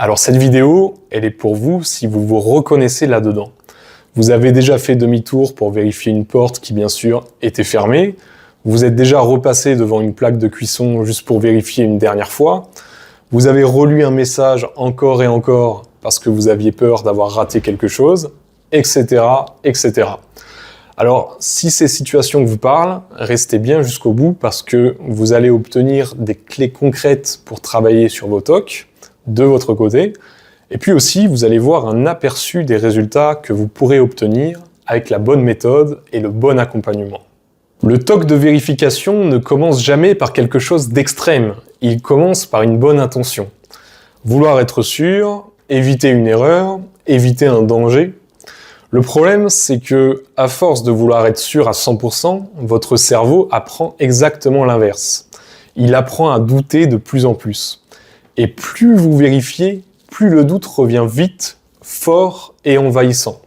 Alors cette vidéo, elle est pour vous si vous vous reconnaissez là-dedans. Vous avez déjà fait demi-tour pour vérifier une porte qui bien sûr était fermée. Vous êtes déjà repassé devant une plaque de cuisson juste pour vérifier une dernière fois. Vous avez relu un message encore et encore parce que vous aviez peur d'avoir raté quelque chose, etc., etc. Alors, si ces situations vous parlent, restez bien jusqu'au bout parce que vous allez obtenir des clés concrètes pour travailler sur vos TOC de votre côté. Et puis aussi, vous allez voir un aperçu des résultats que vous pourrez obtenir avec la bonne méthode et le bon accompagnement. Le TOC de vérification ne commence jamais par quelque chose d'extrême. Il commence par une bonne intention. Vouloir être sûr, éviter une erreur, éviter un danger. Le problème, c'est que, à force de vouloir être sûr à 100%, votre cerveau apprend exactement l'inverse. Il apprend à douter de plus en plus. Et plus vous vérifiez, plus le doute revient vite, fort et envahissant.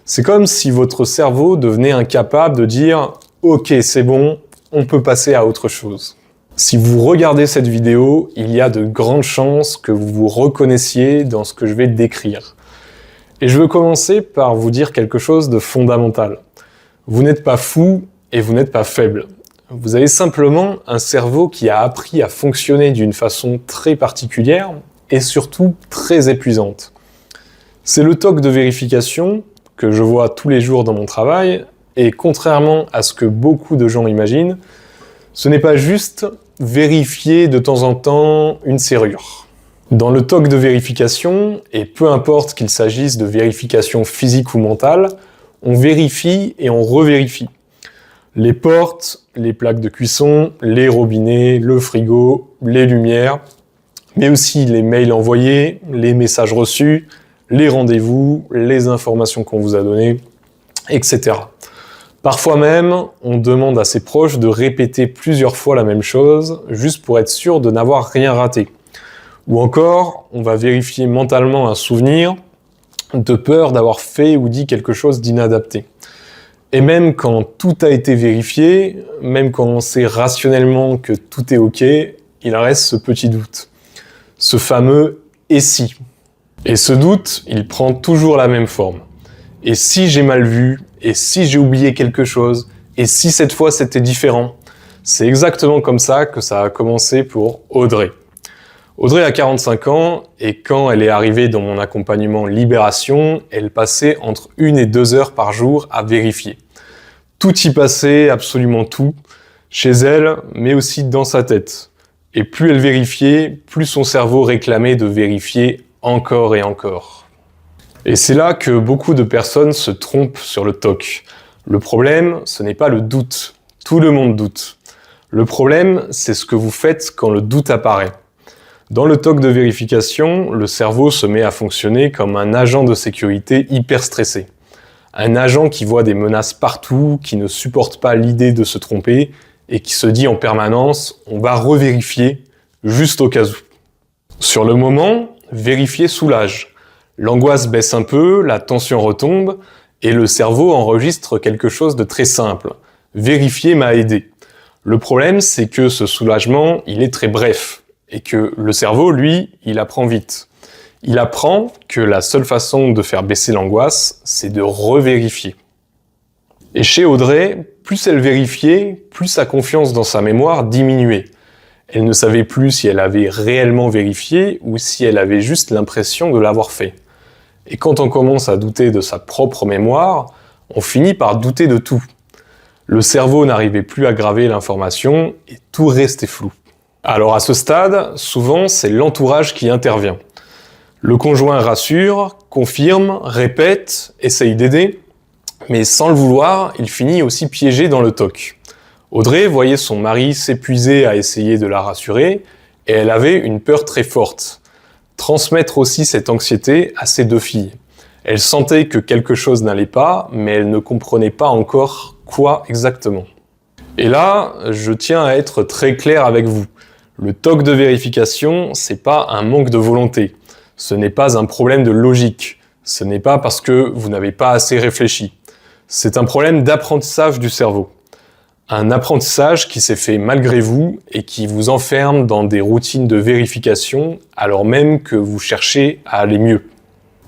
C'est comme si votre cerveau devenait incapable de dire « Ok, c'est bon, on peut passer à autre chose ». Si vous regardez cette vidéo, il y a de grandes chances que vous vous reconnaissiez dans ce que je vais décrire. Et je veux commencer par vous dire quelque chose de fondamental. Vous n'êtes pas fou et vous n'êtes pas faible. Vous avez simplement un cerveau qui a appris à fonctionner d'une façon très particulière et surtout très épuisante. C'est le TOC de vérification que je vois tous les jours dans mon travail et contrairement à ce que beaucoup de gens imaginent, ce n'est pas juste vérifier de temps en temps une serrure. Dans le TOC de vérification, et peu importe qu'il s'agisse de vérification physique ou mentale, on vérifie et on revérifie. Les portes, les plaques de cuisson, les robinets, le frigo, les lumières, mais aussi les mails envoyés, les messages reçus, les rendez-vous, les informations qu'on vous a données, etc. Parfois même, on demande à ses proches de répéter plusieurs fois la même chose, juste pour être sûr de n'avoir rien raté. Ou encore, on va vérifier mentalement un souvenir, de peur d'avoir fait ou dit quelque chose d'inadapté. Et même quand tout a été vérifié, même quand on sait rationnellement que tout est OK, il reste ce petit doute. Ce fameux « et si ». Et ce doute, il prend toujours la même forme. Et si j'ai mal vu, et si j'ai oublié quelque chose, et si cette fois c'était différent. C'est exactement comme ça que ça a commencé pour Audrey. Audrey a 45 ans, et quand elle est arrivée dans mon accompagnement Libération, elle passait entre 1 et 2 heures par jour à vérifier. Tout y passait, absolument tout, chez elle, mais aussi dans sa tête. Et plus elle vérifiait, plus son cerveau réclamait de vérifier encore et encore. Et c'est là que beaucoup de personnes se trompent sur le TOC. Le problème, ce n'est pas le doute. Tout le monde doute. Le problème, c'est ce que vous faites quand le doute apparaît. Dans le TOC de vérification, le cerveau se met à fonctionner comme un agent de sécurité hyper stressé. Un agent qui voit des menaces partout, qui ne supporte pas l'idée de se tromper et qui se dit en permanence « on va revérifier, juste au cas où ». Sur le moment, vérifier soulage. L'angoisse baisse un peu, la tension retombe et le cerveau enregistre quelque chose de très simple. Vérifier m'a aidé. Le problème, c'est que ce soulagement, il est très bref. Et que le cerveau, lui, il apprend vite. Il apprend que la seule façon de faire baisser l'angoisse, c'est de revérifier. Et chez Audrey, plus elle vérifiait, plus sa confiance dans sa mémoire diminuait. Elle ne savait plus si elle avait réellement vérifié ou si elle avait juste l'impression de l'avoir fait. Et quand on commence à douter de sa propre mémoire, on finit par douter de tout. Le cerveau n'arrivait plus à graver l'information et tout restait flou. Alors à ce stade, souvent c'est l'entourage qui intervient. Le conjoint rassure, confirme, répète, essaye d'aider, mais sans le vouloir, il finit aussi piégé dans le TOC. Audrey voyait son mari s'épuiser à essayer de la rassurer et elle avait une peur très forte. Transmettre aussi cette anxiété à ses 2 filles. Elle sentait que quelque chose n'allait pas, mais elle ne comprenait pas encore quoi exactement. Et là, je tiens à être très clair avec vous. Le TOC de vérification, c'est pas un manque de volonté. Ce n'est pas un problème de logique. Ce n'est pas parce que vous n'avez pas assez réfléchi. C'est un problème d'apprentissage du cerveau. Un apprentissage qui s'est fait malgré vous et qui vous enferme dans des routines de vérification alors même que vous cherchez à aller mieux.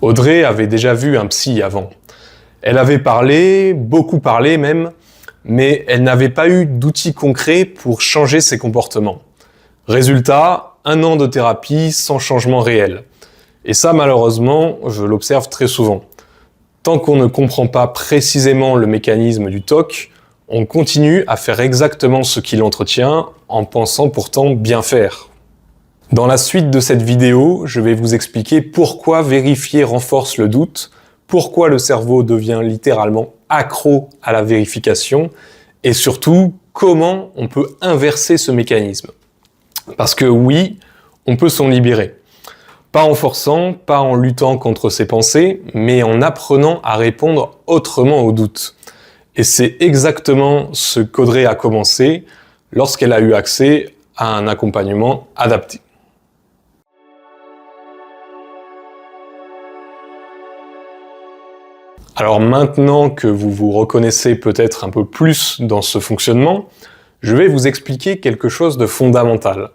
Audrey avait déjà vu un psy avant. Elle avait parlé, beaucoup parlé même, mais elle n'avait pas eu d'outils concrets pour changer ses comportements. Résultat, 1 an de thérapie sans changement réel. Et ça, malheureusement, je l'observe très souvent. Tant qu'on ne comprend pas précisément le mécanisme du TOC, on continue à faire exactement ce qui l'entretient, en pensant pourtant bien faire. Dans la suite de cette vidéo, je vais vous expliquer pourquoi vérifier renforce le doute, pourquoi le cerveau devient littéralement accro à la vérification, et surtout, comment on peut inverser ce mécanisme. Parce que oui, on peut s'en libérer. Pas en forçant, pas en luttant contre ses pensées, mais en apprenant à répondre autrement aux doutes. Et c'est exactement ce qu'Audrey a commencé lorsqu'elle a eu accès à un accompagnement adapté. Alors maintenant que vous vous reconnaissez peut-être un peu plus dans ce fonctionnement, je vais vous expliquer quelque chose de fondamental.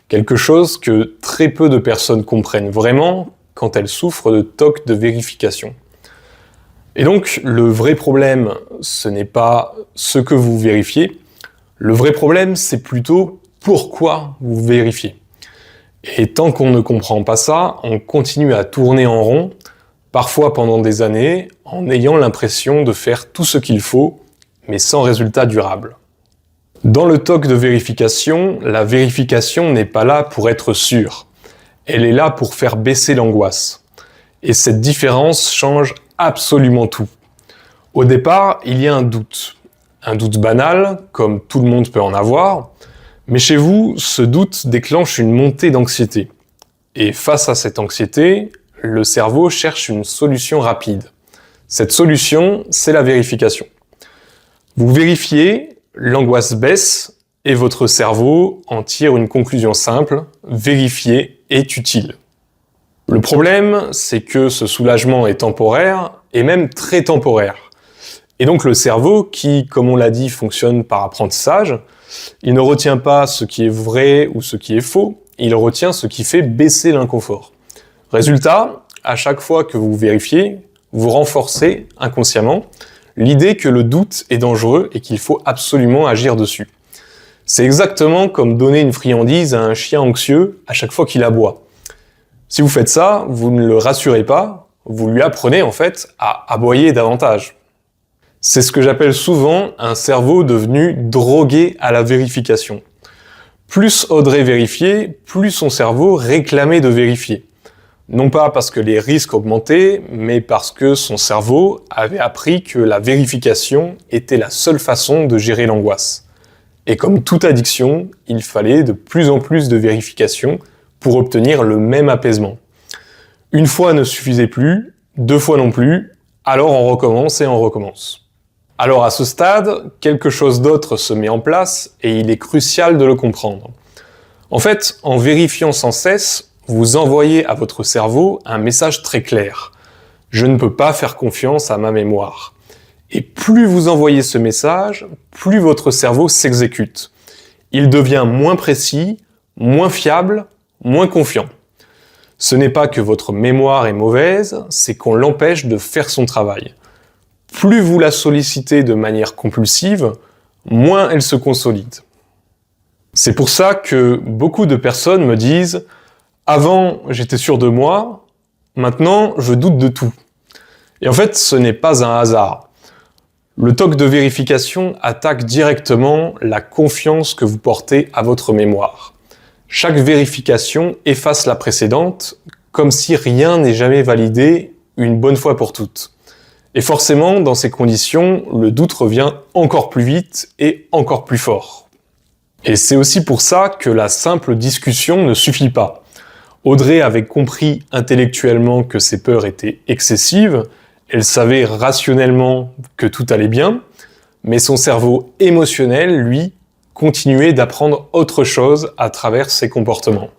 Quelque chose que très peu de personnes comprennent vraiment quand elles souffrent de TOC de vérification. Et donc, le vrai problème, ce n'est pas ce que vous vérifiez. Le vrai problème, c'est plutôt pourquoi vous vérifiez. Et tant qu'on ne comprend pas ça, on continue à tourner en rond, parfois pendant des années, en ayant l'impression de faire tout ce qu'il faut, mais sans résultat durable. Dans le TOC de vérification, la vérification n'est pas là pour être sûre. Elle est là pour faire baisser l'angoisse. Et cette différence change absolument tout. Au départ, il y a un doute. Un doute banal, comme tout le monde peut en avoir, mais chez vous, ce doute déclenche une montée d'anxiété. Et face à cette anxiété, le cerveau cherche une solution rapide. Cette solution, c'est la vérification. Vous vérifiez, l'angoisse baisse et votre cerveau en tire une conclusion simple, vérifier est utile. Le problème, c'est que ce soulagement est temporaire et même très temporaire. Et donc le cerveau, qui, comme on l'a dit, fonctionne par apprentissage, il ne retient pas ce qui est vrai ou ce qui est faux, il retient ce qui fait baisser l'inconfort. Résultat, à chaque fois que vous vérifiez, vous renforcez inconsciemment l'idée que le doute est dangereux et qu'il faut absolument agir dessus. C'est exactement comme donner une friandise à un chien anxieux à chaque fois qu'il aboie. Si vous faites ça, vous ne le rassurez pas, vous lui apprenez en fait à aboyer davantage. C'est ce que j'appelle souvent un cerveau devenu drogué à la vérification. Plus Audrey vérifiait, plus son cerveau réclamait de vérifier. Non pas parce que les risques augmentaient, mais parce que son cerveau avait appris que la vérification était la seule façon de gérer l'angoisse. Et comme toute addiction, il fallait de plus en plus de vérifications pour obtenir le même apaisement. 1 fois ne suffisait plus, 2 fois non plus, alors on recommence et on recommence. Alors à ce stade, quelque chose d'autre se met en place et il est crucial de le comprendre. En fait, en vérifiant sans cesse, vous envoyez à votre cerveau un message très clair. Je ne peux pas faire confiance à ma mémoire. Et plus vous envoyez ce message, plus votre cerveau s'exécute. Il devient moins précis, moins fiable, moins confiant. Ce n'est pas que votre mémoire est mauvaise, c'est qu'on l'empêche de faire son travail. Plus vous la sollicitez de manière compulsive, moins elle se consolide. C'est pour ça que beaucoup de personnes me disent « Avant, j'étais sûr de moi, maintenant, je doute de tout ». Et en fait, ce n'est pas un hasard. Le TOC de vérification attaque directement la confiance que vous portez à votre mémoire. Chaque vérification efface la précédente, comme si rien n'est jamais validé une bonne fois pour toutes. Et forcément, dans ces conditions, le doute revient encore plus vite et encore plus fort. Et c'est aussi pour ça que la simple discussion ne suffit pas. Audrey avait compris intellectuellement que ses peurs étaient excessives, elle savait rationnellement que tout allait bien, mais son cerveau émotionnel, lui, continuait d'apprendre autre chose à travers ses comportements.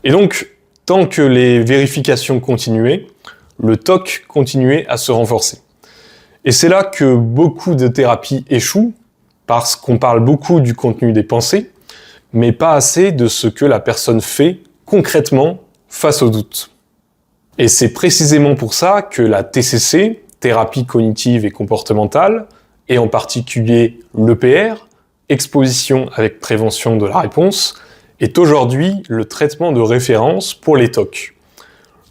Et donc, tant que les vérifications continuaient, le TOC continuait à se renforcer. Et c'est là que beaucoup de thérapies échouent, parce qu'on parle beaucoup du contenu des pensées, mais pas assez de ce que la personne fait concrètement face au doute. Et c'est précisément pour ça que la TCC, thérapie cognitive et comportementale, et en particulier l'EPR, exposition avec prévention de la réponse, est aujourd'hui le traitement de référence pour les TOC.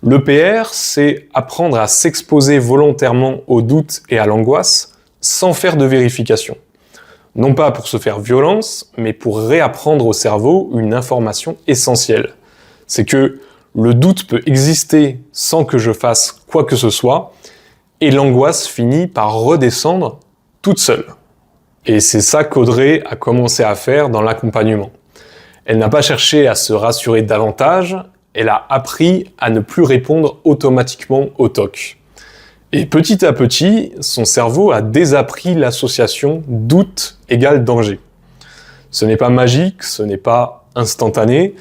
L'EPR, c'est apprendre à s'exposer volontairement au doute et à l'angoisse sans faire de vérification. Non pas pour se faire violence, mais pour réapprendre au cerveau une information essentielle. C'est que le doute peut exister sans que je fasse quoi que ce soit, et l'angoisse finit par redescendre toute seule. Et c'est ça qu'Audrey a commencé à faire dans l'accompagnement. Elle n'a pas cherché à se rassurer davantage, elle a appris à ne plus répondre automatiquement au TOC. Et petit à petit, son cerveau a désappris l'association doute égale danger. Ce n'est pas magique, ce n'est pas instantané,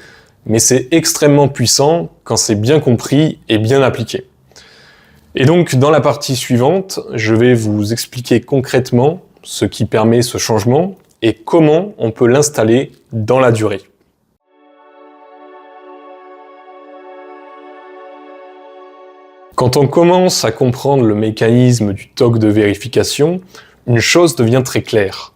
mais c'est extrêmement puissant quand c'est bien compris et bien appliqué. Et donc, dans la partie suivante, je vais vous expliquer concrètement ce qui permet ce changement et comment on peut l'installer dans la durée. Quand on commence à comprendre le mécanisme du TOC de vérification, une chose devient très claire.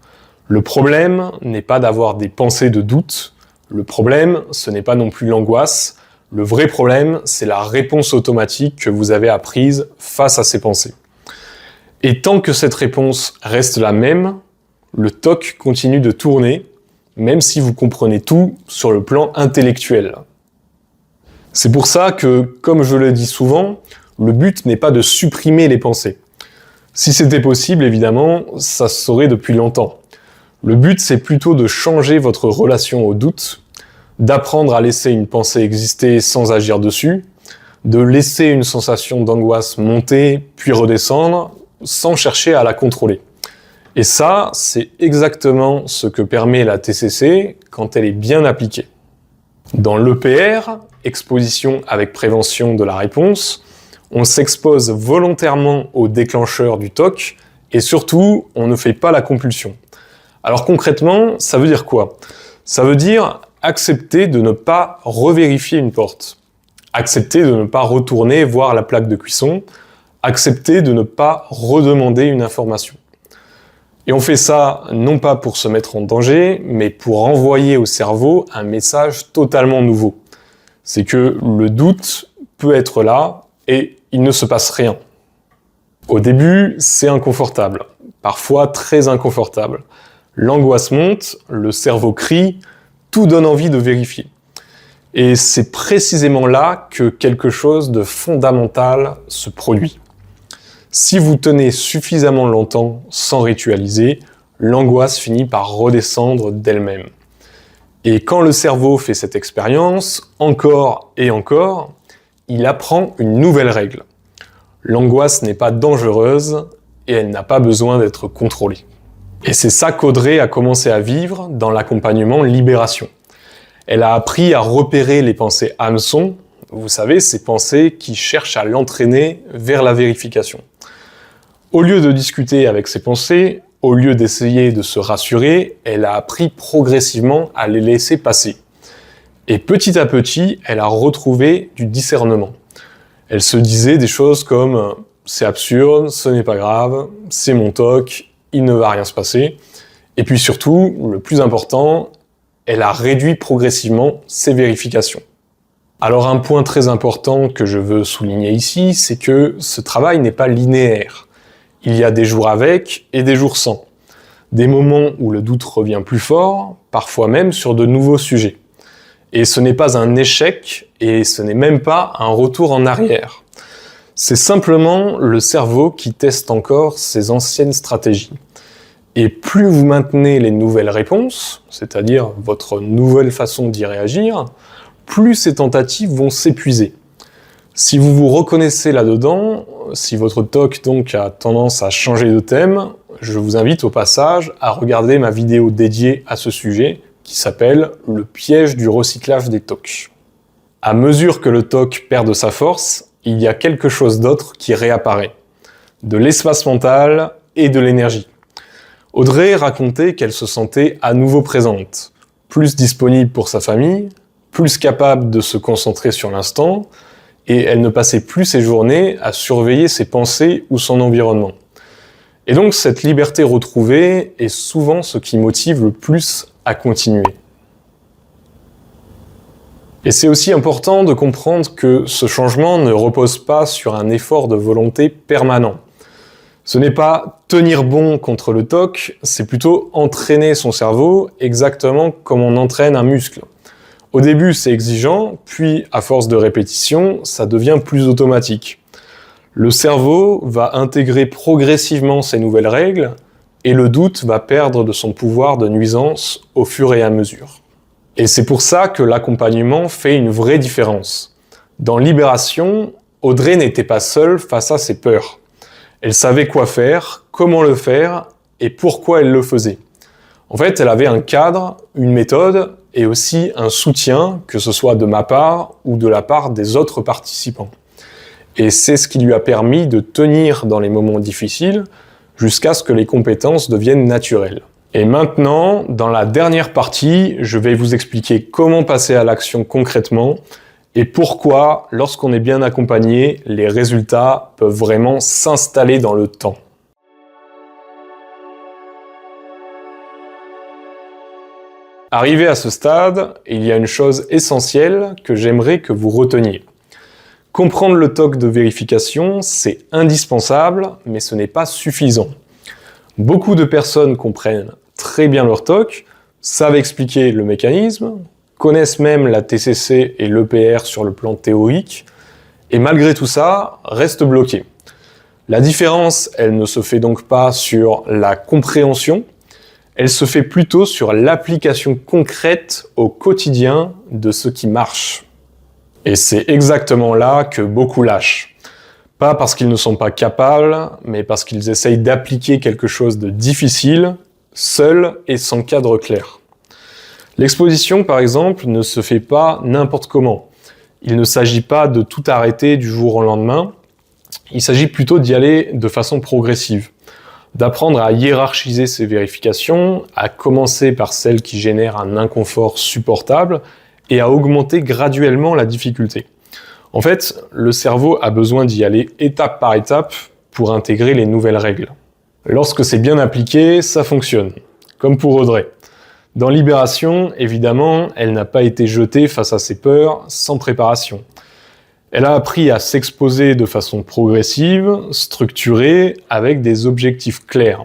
Le problème n'est pas d'avoir des pensées de doute, le problème, ce n'est pas non plus l'angoisse, le vrai problème, c'est la réponse automatique que vous avez apprise face à ces pensées. Et tant que cette réponse reste la même, le TOC continue de tourner, même si vous comprenez tout sur le plan intellectuel. C'est pour ça que, comme je le dis souvent, le but n'est pas de supprimer les pensées. Si c'était possible, évidemment, ça se saurait depuis longtemps. Le but, c'est plutôt de changer votre relation au doute, d'apprendre à laisser une pensée exister sans agir dessus, de laisser une sensation d'angoisse monter puis redescendre sans chercher à la contrôler. Et ça, c'est exactement ce que permet la TCC quand elle est bien appliquée. Dans l'EPR, exposition avec prévention de la réponse, on s'expose volontairement au déclencheur du TOC et surtout, on ne fait pas la compulsion. Alors concrètement, ça veut dire quoi ? Ça veut dire accepter de ne pas revérifier une porte, accepter de ne pas retourner voir la plaque de cuisson, accepter de ne pas redemander une information. Et on fait ça non pas pour se mettre en danger, mais pour envoyer au cerveau un message totalement nouveau. C'est que le doute peut être là et il ne se passe rien. Au début, c'est inconfortable, parfois très inconfortable. L'angoisse monte, le cerveau crie, tout donne envie de vérifier. Et c'est précisément là que quelque chose de fondamental se produit. Si vous tenez suffisamment longtemps sans ritualiser, l'angoisse finit par redescendre d'elle-même. Et quand le cerveau fait cette expérience, encore et encore, il apprend une nouvelle règle. L'angoisse n'est pas dangereuse et elle n'a pas besoin d'être contrôlée. Et c'est ça qu'Audrey a commencé à vivre dans l'accompagnement Libération. Elle a appris à repérer les pensées hameçons, vous savez, ces pensées qui cherchent à l'entraîner vers la vérification. Au lieu de discuter avec ses pensées, au lieu d'essayer de se rassurer, elle a appris progressivement à les laisser passer. Et petit à petit, elle a retrouvé du discernement. Elle se disait des choses comme « c'est absurde, ce n'est pas grave, c'est mon TOC, il ne va rien se passer ». Et puis surtout, le plus important, elle a réduit progressivement ses vérifications. Alors un point très important que je veux souligner ici, c'est que ce travail n'est pas linéaire. Il y a des jours avec et des jours sans. Des moments où le doute revient plus fort, parfois même sur de nouveaux sujets. Et ce n'est pas un échec et ce n'est même pas un retour en arrière. C'est simplement le cerveau qui teste encore ses anciennes stratégies. Et plus vous maintenez les nouvelles réponses, c'est-à-dire votre nouvelle façon d'y réagir, plus ces tentatives vont s'épuiser. Si vous vous reconnaissez là-dedans, si votre TOC donc a tendance à changer de thème, je vous invite au passage à regarder ma vidéo dédiée à ce sujet qui s'appelle « Le piège du recyclage des TOC ». À mesure que le TOC perd de sa force, il y a quelque chose d'autre qui réapparaît. De l'espace mental et de l'énergie. Audrey racontait qu'elle se sentait à nouveau présente, plus disponible pour sa famille, plus capable de se concentrer sur l'instant, et elle ne passait plus ses journées à surveiller ses pensées ou son environnement. Et donc cette liberté retrouvée est souvent ce qui motive le plus à continuer. Et c'est aussi important de comprendre que ce changement ne repose pas sur un effort de volonté permanent. Ce n'est pas tenir bon contre le TOC, c'est plutôt entraîner son cerveau exactement comme on entraîne un muscle. Au début, c'est exigeant, puis à force de répétition, ça devient plus automatique. Le cerveau va intégrer progressivement ces nouvelles règles et le doute va perdre de son pouvoir de nuisance au fur et à mesure. Et c'est pour ça que l'accompagnement fait une vraie différence. Dans Libération, Audrey n'était pas seule face à ses peurs. Elle savait quoi faire, comment le faire et pourquoi elle le faisait. En fait, elle avait un cadre, une méthode et aussi un soutien, que ce soit de ma part ou de la part des autres participants. Et c'est ce qui lui a permis de tenir dans les moments difficiles jusqu'à ce que les compétences deviennent naturelles. Et maintenant, dans la dernière partie, je vais vous expliquer comment passer à l'action concrètement et pourquoi, lorsqu'on est bien accompagné, les résultats peuvent vraiment s'installer dans le temps. Arrivé à ce stade, il y a une chose essentielle que j'aimerais que vous reteniez. Comprendre le TOC de vérification, c'est indispensable, mais ce n'est pas suffisant. Beaucoup de personnes comprennent très bien leur TOC, savent expliquer le mécanisme, connaissent même la TCC et l'EPR sur le plan théorique, et malgré tout ça, restent bloquées. La différence, elle ne se fait donc pas sur la compréhension, elle se fait plutôt sur l'application concrète au quotidien de ce qui marche. Et c'est exactement là que beaucoup lâchent. Pas parce qu'ils ne sont pas capables, mais parce qu'ils essayent d'appliquer quelque chose de difficile, seul et sans cadre clair. L'exposition, par exemple, ne se fait pas n'importe comment. Il ne s'agit pas de tout arrêter du jour au lendemain, il s'agit plutôt d'y aller de façon progressive. D'apprendre à hiérarchiser ses vérifications, à commencer par celles qui génèrent un inconfort supportable et à augmenter graduellement la difficulté. En fait, le cerveau a besoin d'y aller étape par étape pour intégrer les nouvelles règles. Lorsque c'est bien appliqué, ça fonctionne, comme pour Audrey. Dans Libération, évidemment, elle n'a pas été jetée face à ses peurs sans préparation. Elle a appris à s'exposer de façon progressive, structurée, avec des objectifs clairs.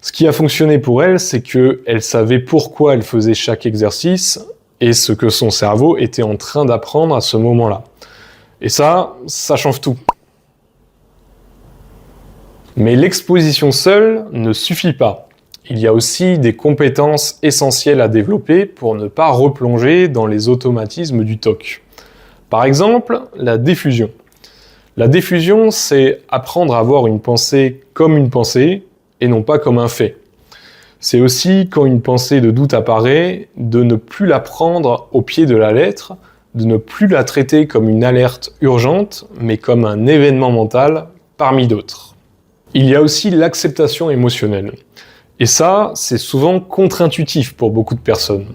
Ce qui a fonctionné pour elle, c'est qu'elle savait pourquoi elle faisait chaque exercice et ce que son cerveau était en train d'apprendre à ce moment-là. Et ça change tout. Mais l'exposition seule ne suffit pas. Il y a aussi des compétences essentielles à développer pour ne pas replonger dans les automatismes du TOC. Par exemple, la diffusion. La diffusion, c'est apprendre à voir une pensée comme une pensée et non pas comme un fait. C'est aussi, quand une pensée de doute apparaît, de ne plus la prendre au pied de la lettre, de ne plus la traiter comme une alerte urgente, mais comme un événement mental parmi d'autres. Il y a aussi l'acceptation émotionnelle. Et ça, c'est souvent contre-intuitif pour beaucoup de personnes.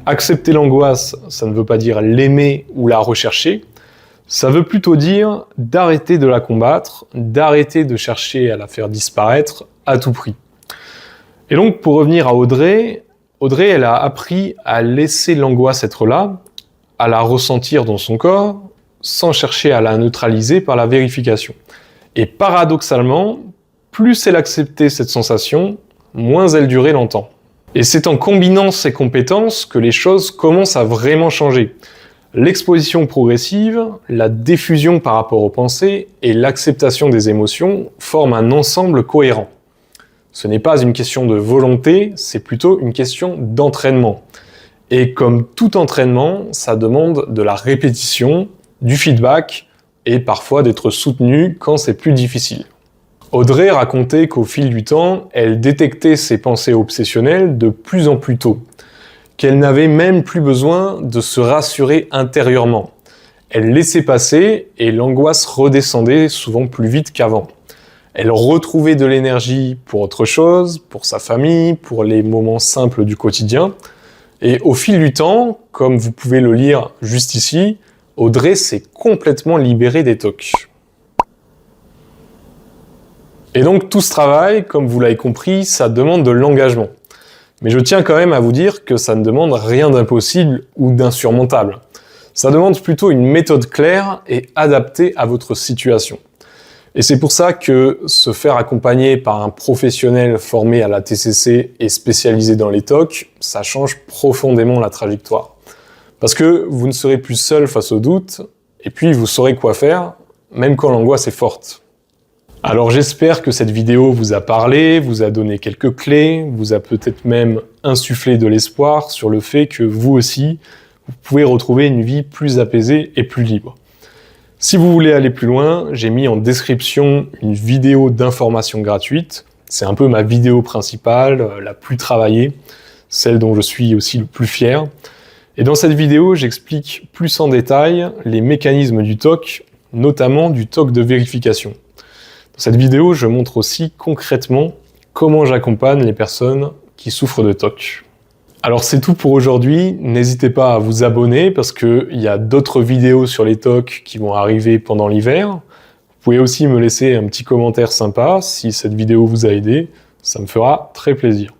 Accepter l'angoisse, ça ne veut pas dire l'aimer ou la rechercher, ça veut plutôt dire d'arrêter de la combattre, d'arrêter de chercher à la faire disparaître à tout prix. Et donc, pour revenir à Audrey, elle a appris à laisser l'angoisse être là, à la ressentir dans son corps, sans chercher à la neutraliser par la vérification. Et paradoxalement, plus elle acceptait cette sensation, moins elle durait longtemps. Et c'est en combinant ces compétences que les choses commencent à vraiment changer. L'exposition progressive, la diffusion par rapport aux pensées et l'acceptation des émotions forment un ensemble cohérent. Ce n'est pas une question de volonté, c'est plutôt une question d'entraînement. Et comme tout entraînement, ça demande de la répétition, du feedback et parfois d'être soutenu quand c'est plus difficile. Audrey racontait qu'au fil du temps, elle détectait ses pensées obsessionnelles de plus en plus tôt, qu'elle n'avait même plus besoin de se rassurer intérieurement. Elle laissait passer et l'angoisse redescendait souvent plus vite qu'avant. Elle retrouvait de l'énergie pour autre chose, pour sa famille, pour les moments simples du quotidien. Et au fil du temps, comme vous pouvez le lire juste ici, Audrey s'est complètement libérée des TOC. Et donc tout ce travail, comme vous l'avez compris, ça demande de l'engagement. Mais je tiens quand même à vous dire que ça ne demande rien d'impossible ou d'insurmontable. Ça demande plutôt une méthode claire et adaptée à votre situation. Et c'est pour ça que se faire accompagner par un professionnel formé à la TCC et spécialisé dans les TOC, ça change profondément la trajectoire. Parce que vous ne serez plus seul face aux doutes, et puis vous saurez quoi faire, même quand l'angoisse est forte. Alors j'espère que cette vidéo vous a parlé, vous a donné quelques clés, vous a peut-être même insufflé de l'espoir sur le fait que vous aussi, vous pouvez retrouver une vie plus apaisée et plus libre. Si vous voulez aller plus loin, j'ai mis en description une vidéo d'information gratuite. C'est un peu ma vidéo principale, la plus travaillée, celle dont je suis aussi le plus fier. Et dans cette vidéo, j'explique plus en détail les mécanismes du TOC, notamment du TOC de vérification. Dans cette vidéo, je montre aussi concrètement comment j'accompagne les personnes qui souffrent de TOC. Alors c'est tout pour aujourd'hui, n'hésitez pas à vous abonner parce qu'il y a d'autres vidéos sur les TOC qui vont arriver pendant l'hiver. Vous pouvez aussi me laisser un petit commentaire sympa si cette vidéo vous a aidé, ça me fera très plaisir.